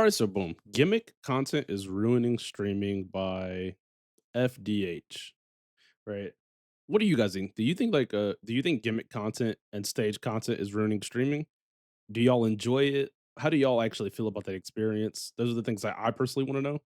right, so boom. Gimmick content is ruining streaming by FDH, right? What do you guys think? Do you think gimmick content and stage content is ruining streaming? Do y'all enjoy it? How do y'all actually feel about that experience? Those are the things that I personally want to know.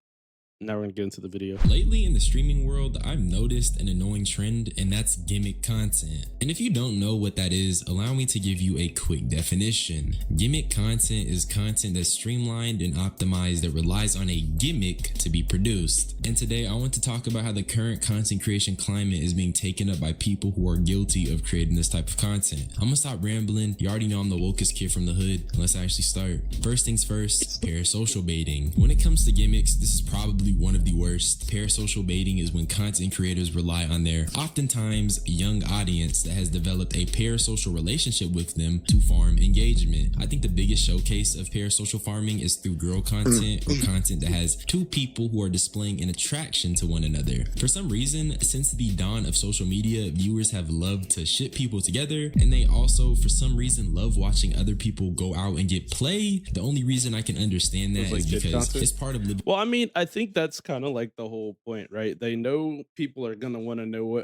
Now we're gonna get into the video. Lately in the streaming world, I've noticed an annoying trend, and that's gimmick content. And if you don't know what that is, allow me to give you a quick definition. Gimmick content is content that's streamlined and optimized that relies on a gimmick to be produced. And today I want to talk about how the current content creation climate is being taken up by people who are guilty of creating this type of content. I'm gonna stop rambling. You already know I'm the wokest kid from the hood. Let's actually start. First things first, parasocial baiting. When it comes to gimmicks, this is probably one of the worst. Parasocial baiting is when content creators rely on their oftentimes young audience that has developed a parasocial relationship with them to farm engagement. I think the biggest showcase of parasocial farming is through girl content or content that has two people who are displaying an attraction to one another. For some reason, since the dawn of social media, viewers have loved to ship people together, and they also, for some reason, love watching other people go out and get play. The only reason I can understand that is because it's part of living. Well, I mean, I think that's kind of like the whole point, right? They know people are gonna want to know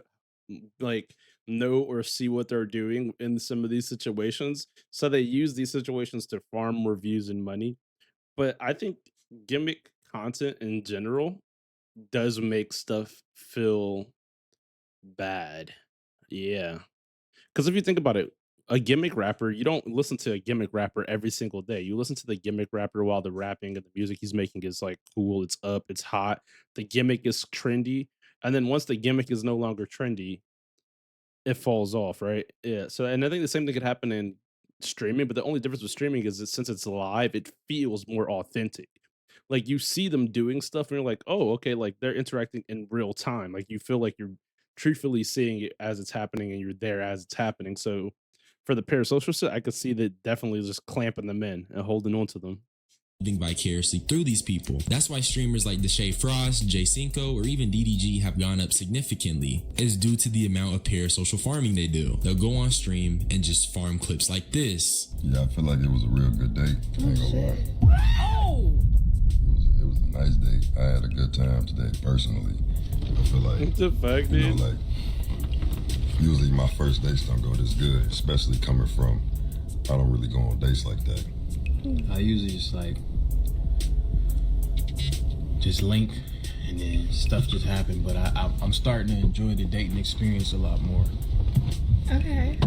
know or see what they're doing in some of these situations, so they use these situations to farm more views and money. But I think gimmick content in general does make stuff feel bad. Yeah. Because if you think about it, a gimmick rapper, you don't listen to a gimmick rapper every single day. You listen to the gimmick rapper while the rapping and the music he's making is like cool, it's up, it's hot. The gimmick is trendy. And then once the gimmick is no longer trendy, it falls off, right? Yeah. So, and I think the same thing could happen in streaming, but the only difference with streaming is that since it's live, it feels more authentic. Like you see them doing stuff and you're like, oh, okay, like they're interacting in real time. Like you feel like you're truthfully seeing it as it's happening and you're there as it's happening. So for the parasocial set, I could see that definitely just clamping them in and holding on to them. Vicariously through these people. That's why streamers like Deshae Frost, J Cinco, or even DDG have gone up significantly. It's due to the amount of parasocial farming they do. They'll go on stream and just farm clips like this. Yeah, I feel like it was a real good day. I ain't gonna lie. Oh! It was a nice day. I had a good time today, personally. I feel like, What the fuck, you know, dude? like, usually my first dates don't go this good, especially coming from, I don't really go on dates like that. I usually just link and then stuff just happen, but I'm starting to enjoy the dating experience a lot more. Okay.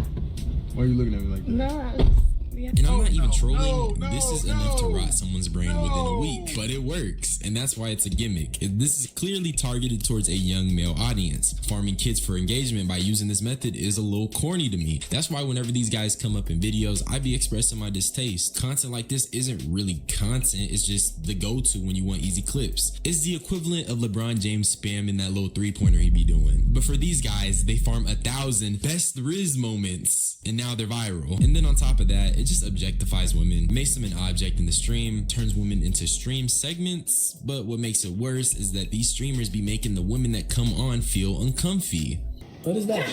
Why are you looking at me like that? No, I was, yeah. And I'm not even trolling. This is enough to rot someone's brain within a week, but it works, and that's why it's a gimmick. This is clearly targeted towards a young male audience. Farming kids for engagement by using this method is a little corny to me. That's why whenever these guys come up in videos, I be expressing my distaste. Content like this isn't really content, it's just the go-to when you want easy clips. It's the equivalent of LeBron James spamming that little three-pointer he be doing. But for these guys, they farm 1,000 best Riz moments, and now they're viral. And then on top of that, it just objectifies women, makes them an object in the stream, turns women into stream segments. But what makes it worse is that these streamers be making the women that come on feel uncomfy. What is that?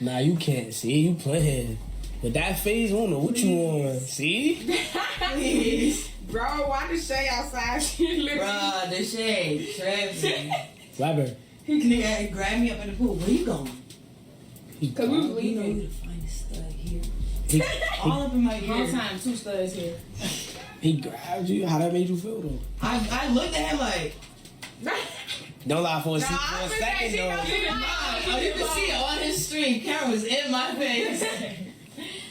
Nah, you can't see. You playing. With that face, I don't know what you want. See? Please. Bro, why the shade outside? Bruh, the shade. Travis. Robert. Nigga grabbed me up in the pool. Where you going? Because we was You know leaving. you the finest stud here. He, All up in my Whole ear. time, 2 studs here. he grabbed you. How that made you feel though? I looked at him like, Don't lie for a, Nah, for I a feel second like she though. gonna be lying. oh, you can see it on his stream. Camera's in my face.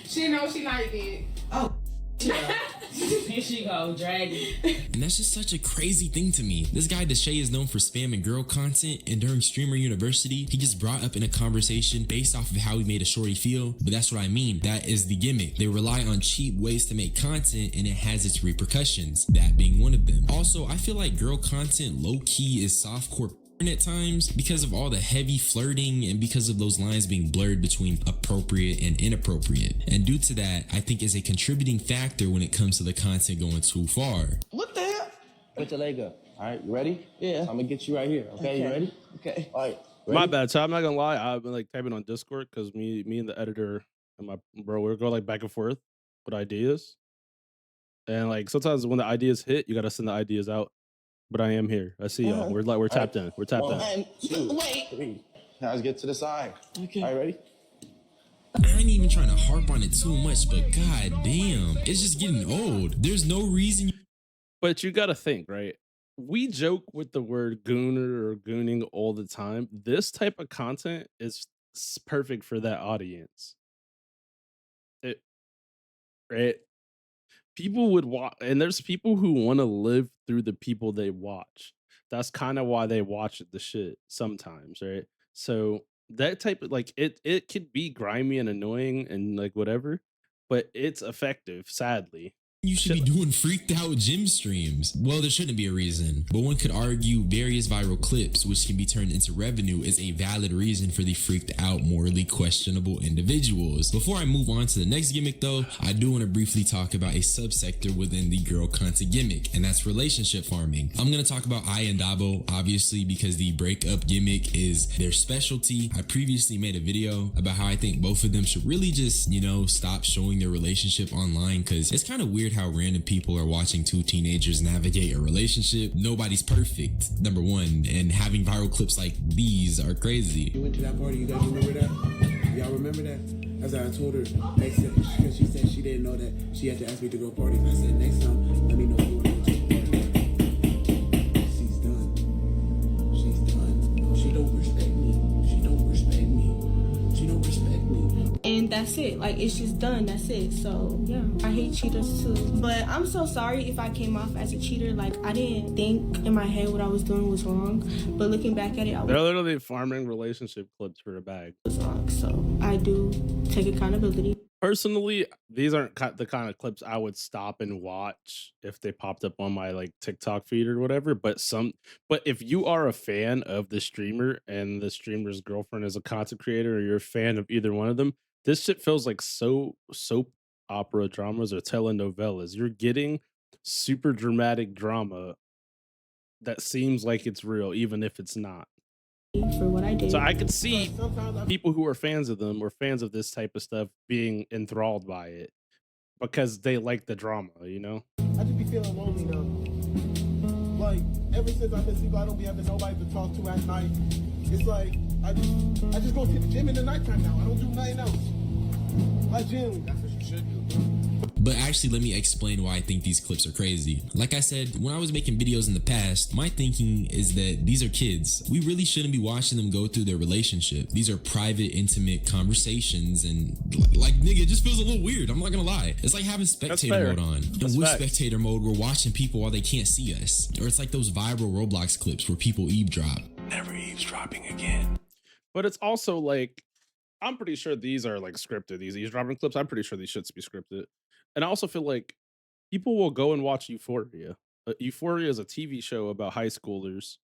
She know she not did. Oh, Here she go, dragging. And that's just such a crazy thing to me. This guy Deshae is known for spamming girl content, and during Streamer University, he gets brought up in a conversation based off of how he made a shorty feel. But that's what I mean. That is the gimmick. They rely on cheap ways to make content, and it has its repercussions, that being one of them. Also, I feel like girl content low-key is softcore at times because of all the heavy flirting and because of those lines being blurred between appropriate and inappropriate. And due to that, I think is a contributing factor when it comes to the content going too far. What the hell? Put your leg up. All right, you ready? Yeah. So I'm gonna get you right here. Okay, you ready? Okay. All right. My bad. So I'm not gonna lie, I've been like typing on Discord because me and the editor and my bro, we're going like back and forth with ideas. And like sometimes when the ideas hit, you gotta send the ideas out. But I am here. I see y'all. We're All right. tapped in. We're tapped in. 1, 2, 3. Now let's get to the side. Okay. All right, ready? I ain't even trying to harp on it too much, but god damn, it's just getting old. There's no reason. But you gotta think, right? We joke with the word gooner or gooning all the time. This type of content is perfect for that audience. It, right? People would watch, and there's people who want to live through the people they watch. That's kind of why they watch the shit sometimes, right? So that type of like it could be grimy and annoying and like whatever, but it's effective, sadly. You should Shit be doing freaked out gym streams. Well, there shouldn't be a reason, but one could argue various viral clips, which can be turned into revenue, is a valid reason for the freaked out, morally questionable individuals. Before I move on to the next gimmick, though, I do want to briefly talk about a subsector within the girl content gimmick, and that's relationship farming. I'm going to talk about I and Dabo, obviously, because the breakup gimmick is their specialty. I previously made a video about how I think both of them should really just, stop showing their relationship online, because it's kind of weird how random people are watching two teenagers navigate a relationship. Nobody's perfect, number one, and having viral clips like these are crazy. You went to that party, you guys remember that? Y'all remember that? As I told her, next time, because she said she didn't know that she had to ask me to go party. I said, next time, let me know if you want to go to the party. She's done. She's done. No, she don't respect me. She don't respect me. She don't respect me. And that's it. Like, it's just done. That's it. So, yeah. I hate cheaters, too. But I'm so sorry if I came off as a cheater. Like, I didn't think in my head what I was doing was wrong. But looking back at it, They're literally farming relationship clips for a bag. was wrong. So, I do take accountability. Personally, these aren't the kind of clips I would stop and watch if they popped up on my like TikTok feed or whatever. But if you are a fan of the streamer and the streamer's girlfriend is a content creator, or you're a fan of either one of them, this shit feels like soap opera dramas or telenovelas. You're getting super dramatic drama that seems like it's real, even if it's not. For what I did. So I could see people who are fans of them or fans of this type of stuff being enthralled by it because they like the drama, I just be feeling lonely now. Like, ever since I've been single, I don't be having nobody to talk to at night. It's like, I just go to the gym in the nighttime now. I don't do nothing else. My gym. That's what you should do. But actually, let me explain why I think these clips are crazy. Like I said, when I was making videos in the past, my thinking is that these are kids. We really shouldn't be watching them go through their relationship. These are private, intimate conversations, and like, nigga, it just feels a little weird. I'm not gonna lie. It's like having spectator mode on. And with spectator mode, we're watching people while they can't see us. Or it's like those viral Roblox clips where people eavesdrop. Never eavesdropping again. But it's also like, I'm pretty sure these are like scripted. These eavesdropping clips, I'm pretty sure these shits be scripted. And I also feel like people will go and watch Euphoria. Euphoria is a TV show about high schoolers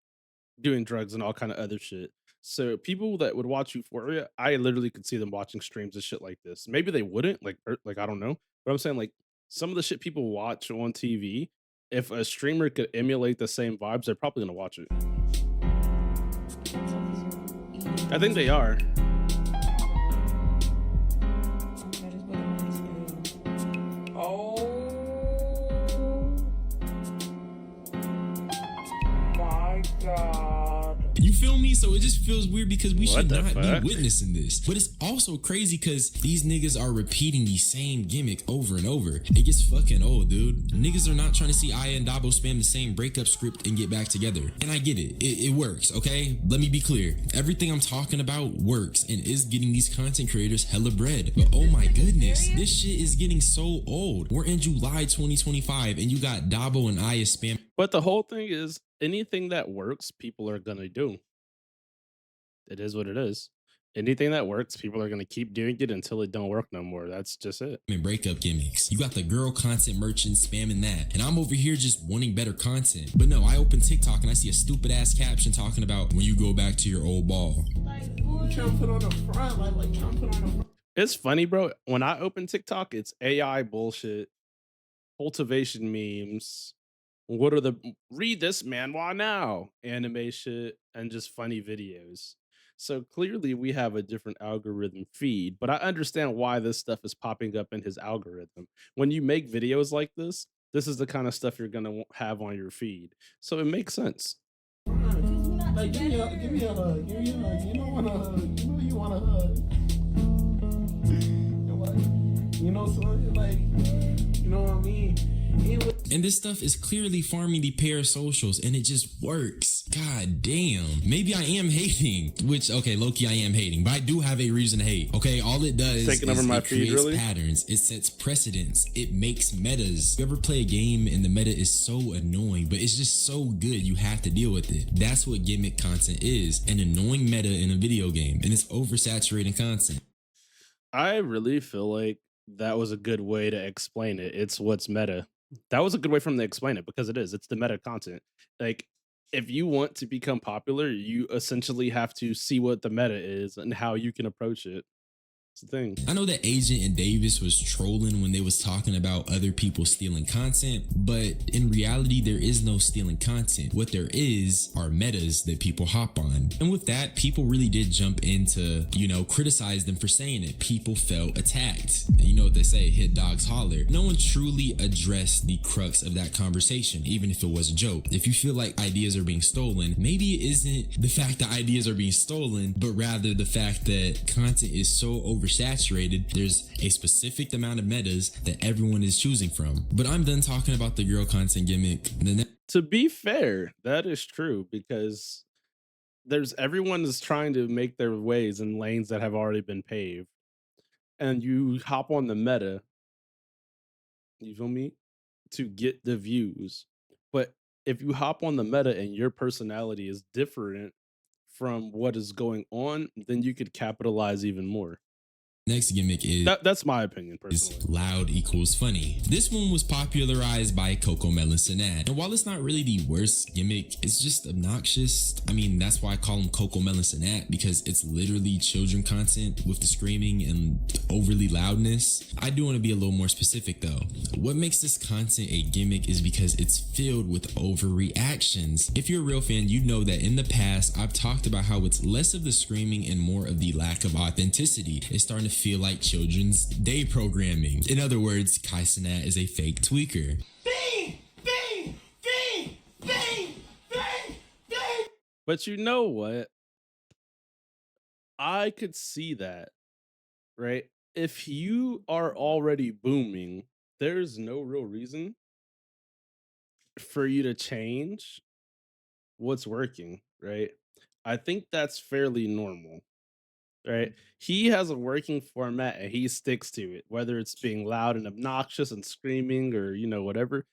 doing drugs and all kind of other shit. So people that would watch Euphoria, I literally could see them watching streams of shit like this. Maybe they wouldn't, like I don't know. But I'm saying like some of the shit people watch on TV, if a streamer could emulate the same vibes, they're probably gonna watch it. I think they are. You feel me? So it just feels weird because we should not be witnessing this. But it's also crazy because these niggas are repeating the same gimmick over and over. It gets fucking old, dude. Niggas are not trying to see Aya and Dabo spam the same breakup script and get back together. And I get it. It works, okay? Let me be clear. Everything I'm talking about works and is getting these content creators hella bread. But oh my goodness, this shit is getting so old. We're in July 2025 and you got Dabo and Aya spam. But the whole thing is, anything that works, people are gonna do. It is what it is. Anything that works, people are gonna keep doing it until it don't work no more. That's just it. And breakup gimmicks. You got the girl content merchants spamming that, and I'm over here just wanting better content. But no, I open TikTok and I see a stupid ass caption talking about when you go back to your old ball. Trying to put on the front, like trying to put on the front. It's funny, bro. When I open TikTok, it's AI bullshit, cultivation memes. What are the read this man? Why now? Anime shit and just funny videos. So clearly we have a different algorithm feed, but I understand why this stuff is popping up in his algorithm. When you make videos like this, this is the kind of stuff you're gonna have on your feed. So it makes sense. Like, give me a hug. Give me a hug. You don't want a hug. You know you want a hug. You know, so like, you know what I mean? And this stuff is clearly farming the parasocials, and it just works. God damn. Maybe I am hating, which, okay, low-key I am hating, but I do have a reason to hate. Okay, all it does Taking is over my it feed, creates really? patterns. It sets precedents. It makes metas. You ever play a game and the meta is so annoying, but it's just so good you have to deal with it. That's what gimmick content is, an annoying meta in a video game, and it's oversaturating content. I really feel like that was a good way to explain it. It's what's meta. That was a good way for them to explain it because it is. It's the meta content. Like, if you want to become popular, you essentially have to see what the meta is and how you can approach it. It's the thing. I know that Agent and Davis was trolling when they was talking about other people stealing content, but in reality, there is no stealing content. What there is are metas that people hop on. And with that, people really did jump into, criticize them for saying it. People felt attacked. You know what they say, hit dogs holler. No one truly addressed the crux of that conversation, even if it was a joke. If you feel like ideas are being stolen, maybe it isn't the fact that ideas are being stolen, but rather the fact that content is so oversaturated, there's a specific amount of metas that everyone is choosing from. But I'm done talking about the girl content gimmick. To be fair, that is true because everyone is trying to make their ways in lanes that have already been paved. And you hop on the meta, you feel me? To get the views. But if you hop on the meta and your personality is different from what is going on, then you could capitalize even more. Next gimmick is That's my opinion personally. loud equals funny. This one was popularized by Coco Melon Sinat. And while it's not really the worst gimmick, it's just obnoxious. I mean, that's why I call him Coco Melon Sinat, because it's literally children content with the screaming and overly loudness. I do want to be a little more specific though. What makes this content a gimmick is because it's filled with overreactions. If you're a real fan, you know that in the past, I've talked about how it's less of the screaming and more of the lack of authenticity. It's starting to feel like children's day programming. In other words, Kai Cenat is a fake tweaker. But you know what? I could see that, right? If you are already booming, there's no real reason for you to change what's working, right? I think that's fairly normal, right? He has a working format and he sticks to it, whether it's being loud and obnoxious and screaming or, whatever.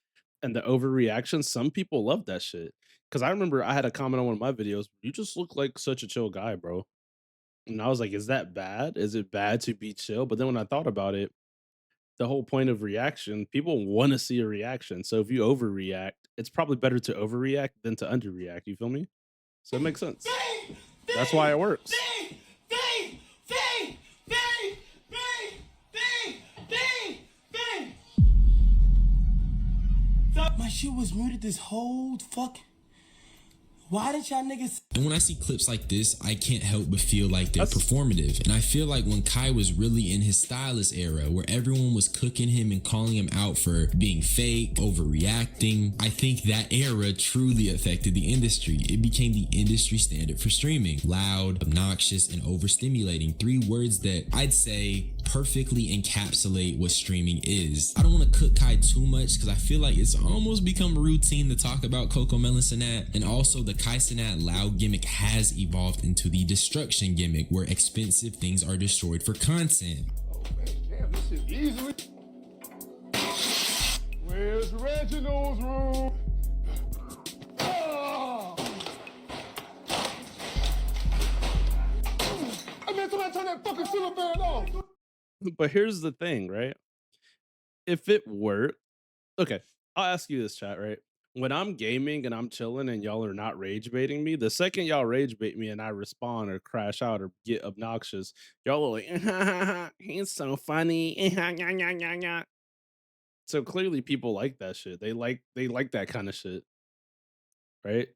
And the overreaction, some people love that shit. Cause I remember I had a comment on one of my videos, you just look like such a chill guy, bro. And I was like, is that bad? Is it bad to be chill? But then when I thought about it, the whole point of reaction, people want to see a reaction. So if you overreact, it's probably better to overreact than to underreact. You feel me? So it makes sense. That's why it works. My shit was muted this whole fuck. Why did y'all niggas? And when I see clips like this, I can't help but feel like they're performative. And I feel like when Kai was really in his stylist era, where everyone was cooking him and calling him out for being fake, overreacting, I think that era truly affected the industry. It became the industry standard for streaming. Loud, obnoxious, and overstimulating. 3 words that I'd say perfectly encapsulate what streaming is. I don't want to cook Kai too much because I feel like it's almost become a routine to talk about Coco Melon Sinat, and also the Kai Cenat loud gimmick has evolved into the destruction gimmick, where expensive things are destroyed for content. Oh man, damn, this shit easily. Where's Reginald's room? Oh! I meant to turn that fucking ceiling fan off. But here's the thing, right? If it worked, okay, I'll ask you this, chat, right? When I'm gaming and I'm chilling and y'all are not rage baiting me, the second y'all rage bait me and I respond or crash out or get obnoxious, y'all are like, he's so funny. So clearly people like that shit. They like that kind of shit, right?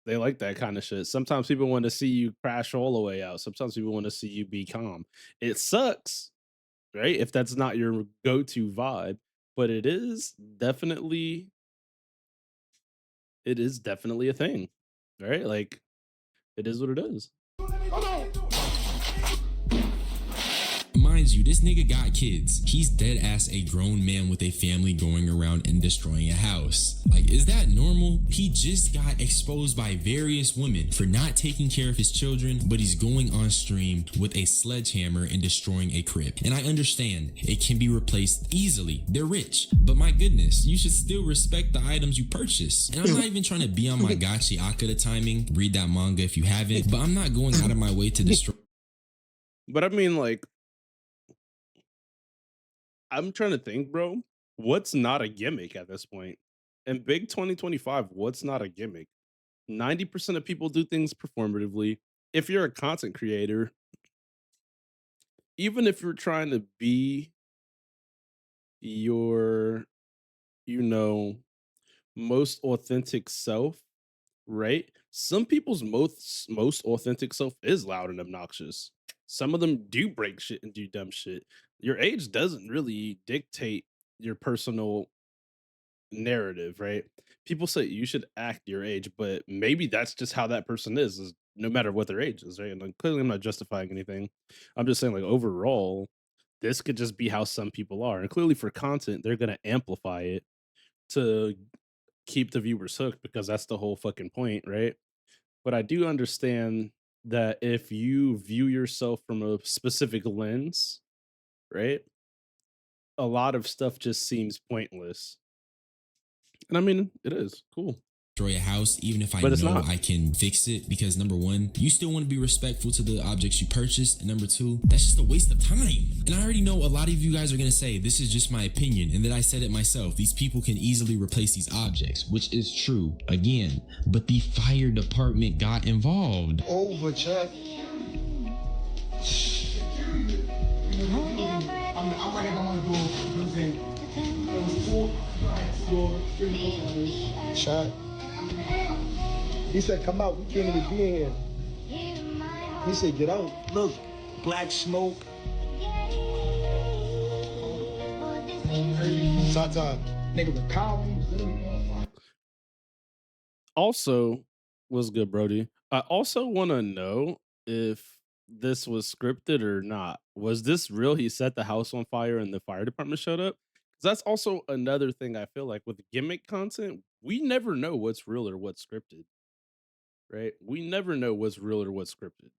They like that kind of shit. Sometimes people want to see you crash all the way out. Sometimes people want to see you be calm. It sucks, right? If that's not your go-to vibe. but it is definitely a thing, right? Like it is what it is. Mind you, this nigga got kids. He's dead ass a grown man with a family going around and destroying a house. Like, is that normal? He just got exposed by various women for not taking care of his children, but he's going on stream with a sledgehammer and destroying a crib. And I understand it can be replaced easily. They're rich. But my goodness, you should still respect the items you purchase. And I'm not even trying to be on my Gachi Akata timing. Read that manga if you haven't. But I'm not going out of my way to destroy. But I mean, like, I'm trying to think, bro. What's not a gimmick at this point? In big 2025, what's not a gimmick? 90% of people do things performatively. If you're a content creator, even if you're trying to be your, you know, most authentic self, right? Some people's most authentic self is loud and obnoxious. Some of them do break shit and do dumb shit. Your age doesn't really dictate your personal narrative, right? People say you should act your age, but maybe that's just how that person is no matter what their age is, right? And like, clearly, I'm not justifying anything. I'm just saying, like, overall, this could just be how some people are. And clearly, for content, they're going to amplify it to keep the viewers hooked because that's the whole fucking point, right? But I do understand that if you view yourself from a specific lens, right? A lot of stuff just seems pointless. And I mean, it is cool. Destroy a house, even if I But it's know not. I can fix it, because number one, you still want to be respectful to the objects you purchased, and number two, that's just a waste of time. And I already know a lot of you guys are going to say this is just my opinion and that I said it myself. These people can easily replace these objects, which is true again, but the fire department got involved. Over, Chuck. I'm ready. I want to go. Chuck. He said, come out. We can't even be in here. He said, get out. Look, black smoke. Tata. Nigga, the cow. Also, was good, Brody. I also want to know if this was scripted or not. Was this real? He set the house on fire and the fire department showed up? 'Cause that's also another thing I feel like with gimmick content, we never know what's real or what's scripted, right? We never know what's real or what's scripted.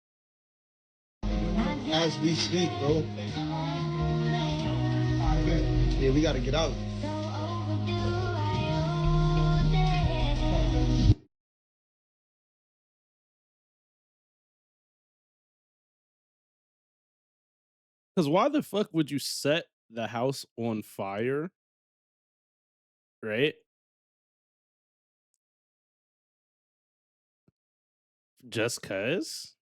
As we speak, bro. Yeah, we gotta get out. Because why the fuck would you set the house on fire, right? Just cause?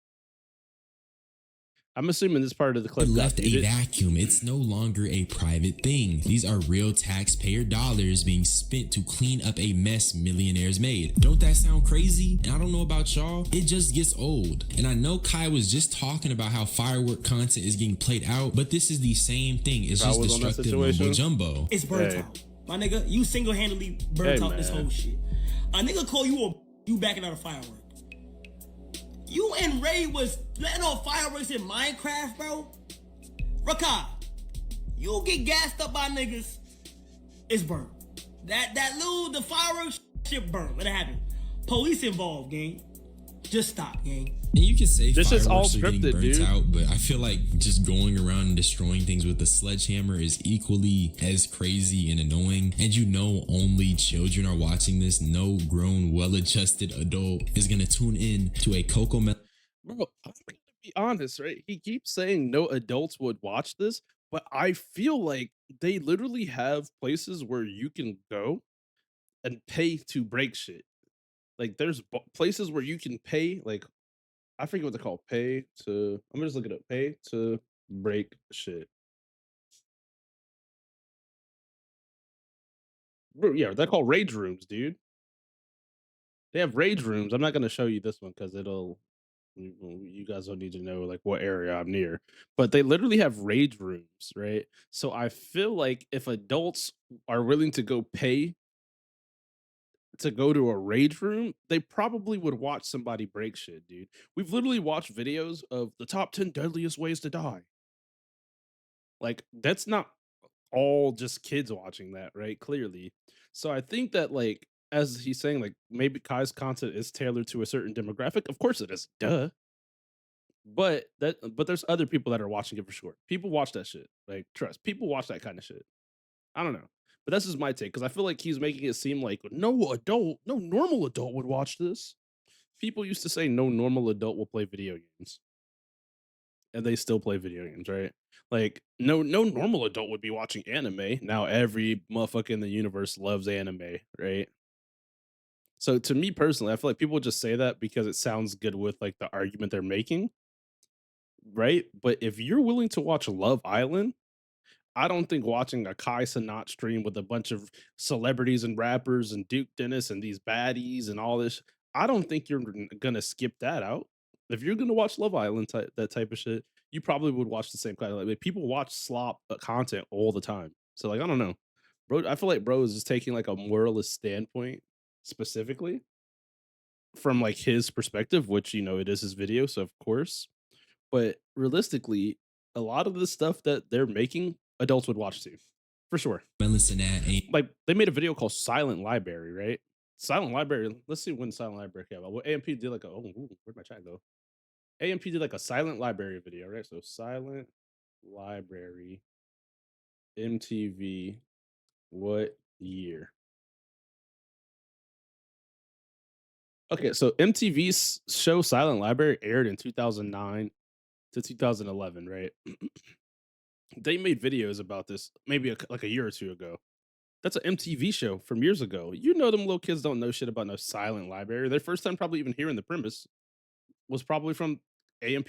I'm assuming this part of the It clip got left a muted. vacuum. It's no longer a private thing. These are real taxpayer dollars being spent to clean up a mess millionaires made. Don't that sound crazy? And I don't know about y'all, it just gets old. And I know Kai was just talking about how firework content is getting played out, but this is the same thing. It's just destructive mumbo jumbo. It's burnt out. My nigga, you single-handedly burnt out this whole shit. A nigga call you backing out a firework. You and Ray was letting off fireworks in Minecraft, bro. Rakai, you get gassed up by niggas, it's burnt. The fireworks shit burnt. Let it happen. Police involved, gang. Just stop, gang. And you can say this fireworks is all are getting scripted, burnt dude. out, but I feel like just going around and destroying things with a sledgehammer is equally as crazy and annoying. And you know only children are watching this. No grown, well-adjusted adult is gonna tune in to a Coco Melon. Bro, I'm gonna be honest, right? He keeps saying no adults would watch this, but I feel like they literally have places where you can go and pay to break shit. Like there's places where you can pay, like I forget what they're called. Pay to. I'm gonna just look it up. Pay to break shit. Bro, yeah, they're called rage rooms, dude. They have rage rooms. I'm not gonna show you this one because it'll You guys don't need to know like what area I'm near, but they literally have rage rooms, right? So I feel like if adults are willing to go pay to go to a rage room, they probably would watch somebody break shit, dude. We've literally watched videos of the top 10 deadliest ways to die. Like, that's not all just kids watching that, right? Clearly. So I think that, like, as he's saying, like, maybe Kai's content is tailored to a certain demographic. Of course it is. Duh. But there's other people that are watching it for sure. People watch that shit. Like, trust. People watch that kind of shit. I don't know. But that's just my take because I feel like he's making it seem like no adult, no normal adult would watch this. People used to say no normal adult will play video games, and they still play video games, right? Like no normal adult would be watching anime. Now every motherfucker in the universe loves anime, right? So to me personally, I feel like people just say that because it sounds good with like the argument they're making, right? But if you're willing to watch Love Island, I don't think watching a Kai Cenat stream with a bunch of celebrities and rappers and Duke Dennis and these baddies and all this, I don't think you're gonna skip that out. If you're gonna watch Love Island that type of shit, you probably would watch the same kind of like people watch slop content all the time. So like I don't know, bro. I feel like bro is just taking like a moralist standpoint specifically from like his perspective, which it is his video, so of course. But realistically, a lot of the stuff that they're making, adults would watch too, for sure. Like they made a video called Silent Library, right? Silent Library. Let's see when Silent Library came out. Well, AMP did like where'd my chat go? AMP did like a Silent Library video, right? So Silent Library MTV, what year? Okay, so MTV's show Silent Library aired in 2009 to 2011, right? They made videos about this maybe like a year or two ago. That's an MTV show from years ago. You know, them little kids don't know shit about no Silent Library. Their first time probably even hearing the premise was probably from AMP.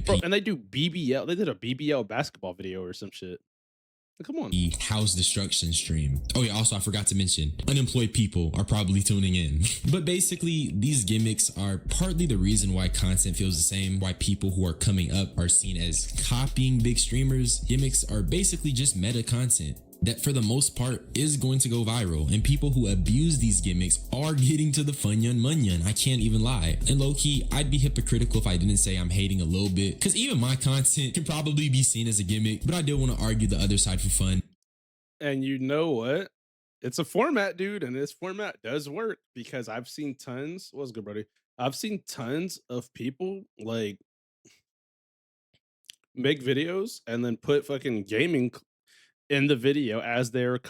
Bro, and they do BBL. They did a BBL basketball video or some shit. Like, come on. House destruction stream. Oh yeah, also I forgot to mention, unemployed people are probably tuning in. But basically, these gimmicks are partly the reason why content feels the same, why people who are coming up are seen as copying big streamers. Gimmicks are basically just meta content that for the most part is going to go viral, and people who abuse these gimmicks are getting to the funyon munyon. I can't even lie. And low-key, I'd be hypocritical if I didn't say I'm hating a little bit, because even my content can probably be seen as a gimmick, but I do want to argue the other side for fun. And you know what? It's a format, dude, and this format does work because I've seen tons. What's good, buddy? I've seen tons of people like make videos and then put fucking gaming in the video as they're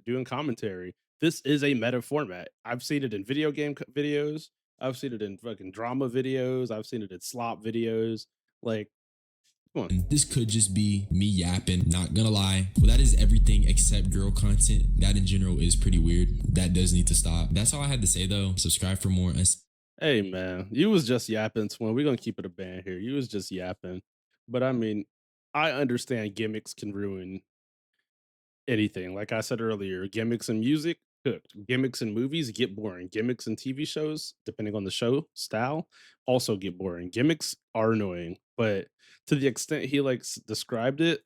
doing commentary. This is a meta format. I've seen it in video game videos. I've seen it in fucking drama videos. I've seen it in slop videos. Like, come on. This could just be me yapping, not gonna lie. Well, that is everything except girl content. That in general is pretty weird. That does need to stop. That's all I had to say though. Subscribe for more. Hey man, you was just yapping, Twin. We're gonna keep it a band here. You was just yapping. But I mean, I understand gimmicks can ruin anything. Like I said earlier, gimmicks in music, cooked. Gimmicks in movies get boring. Gimmicks in TV shows, depending on the show style, also get boring. Gimmicks are annoying, but to the extent he like described it,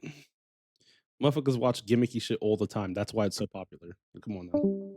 motherfuckers watch gimmicky shit all the time. That's why it's so popular. Come on now.